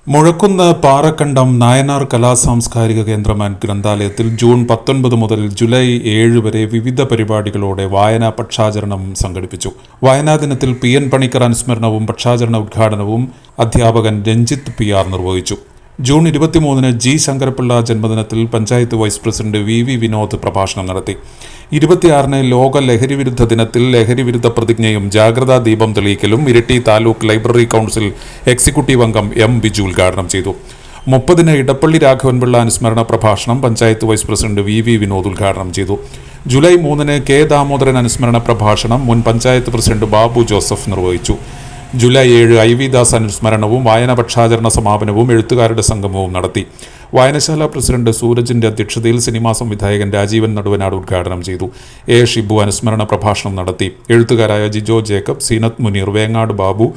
മുഴക്കുന്ന് പാറക്കണ്ടം നായനാർ കലാസാംസ്കാരിക കേന്ദ്രം and ഗ്രന്ഥാലയത്തിൽ June 19 മുതൽ July 7 വരെ വിവിധ പരിപാടികളോടെ വായനാ പക്ഷാചരണം സംഘടിപ്പിച്ചു. വായനാ ദിനത്തിൽ പി.എൻ. പണിക്കർ അനുസ്മരണവും പക്ഷാചരണ ഉദ്ഘാടനവും അധ്യാപകൻ രഞ്ജിത്ത് പി.ആർ. നിർവഹിച്ചു. June 23 G. ശങ്കരപ്പിള്ള ജന്മദിനത്തിൽ panchayat vice president V. Vinod പ്രഭാഷണം നടത്തി. 26 ലോക ലഹരിവിരുദ്ധ ദിനത്തിൽ ലഹരിവിരുദ്ധ പ്രതിജ്ഞയും ജാഗ്രതാ ദീപം തെളിയിക്കലും Iritty taluk library council executive അംഗം എം. ബിജു ഉദ്ഘാടനം ചെയ്തു. 30 ഇടപ്പള്ളി രാഘവൻപിള്ള അനുസ്മരണ പ്രഭാഷണം panchayat vice president V. Vinod ഉദ്ഘാടനം ചെയ്തു. July 3 K. ദാമോദരൻ അനുസ്മരണ പ്രഭാഷണം മുൻ പഞ്ചായത്ത് പ്രസിഡന്റ് ബാബു ജോസഫ് നിർവഹിച്ചു. July 7 I V. ദാസ് അനുസ്മരണവും വായന പക്ഷാചരണ സമാപനവും എഴുത്തുകാരുടെ സംഗമവും നടത്തി. വായനശാല പ്രസിഡന്റ് സൂരജിന്റെ അധ്യക്ഷതയിൽ സിനിമാ സംവിധായകൻ രാജീവൻ നടുവനാട് ഉദ്ഘാടനം ചെയ്തു. എ. ഷിബു അനുസ്മരണ പ്രഭാഷണം നടത്തി. എഴുത്തുകാരായ ജിജോ ജേക്കബ്, സീനത്ത് മുനീർ, വേങ്ങാട് ബാബു,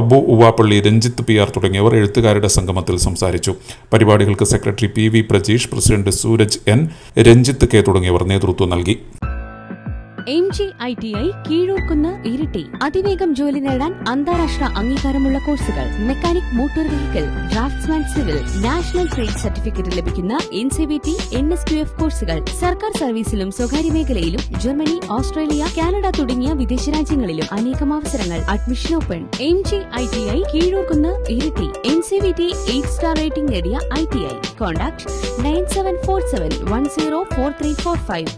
അബു ഉവാപ്പള്ളി, രഞ്ജിത്ത് പി.ആർ. തുടങ്ങിയവർ എഴുത്തുകാരുടെ സംഗമത്തിൽ സംസാരിച്ചു. പരിപാടികൾക്ക് secretary P V. Prajeesh, president Sooraj N, Ranjith K തുടങ്ങിയവർ നേതൃത്വം നൽകി. MGITI കീഴൂർക്കുന്ന് ഇരിട്ടി അതിവേഗം ജോലി നേടാൻ അന്താരാഷ്ട്ര അംഗീകാരമുള്ള കോഴ്സുകൾ mechanic motor vehicle, draughtsman civil, national trade certificate ലഭിക്കുന്ന NCVT, NSQF കോഴ്സുകൾ സർക്കാർ സർവീസിലും സ്വകാര്യ മേഖലയിലും ജർമ്മനി, ഓസ്ട്രേലിയ, കാനഡ തുടങ്ങിയ വിദേശ രാജ്യങ്ങളിലും അനേകം അവസരങ്ങൾ. Admission open. MGITI Keezhurkunnu Iritty. NCVT 8 star rating നേടിയ ITI. കോൺടാക്ട് 9747104345.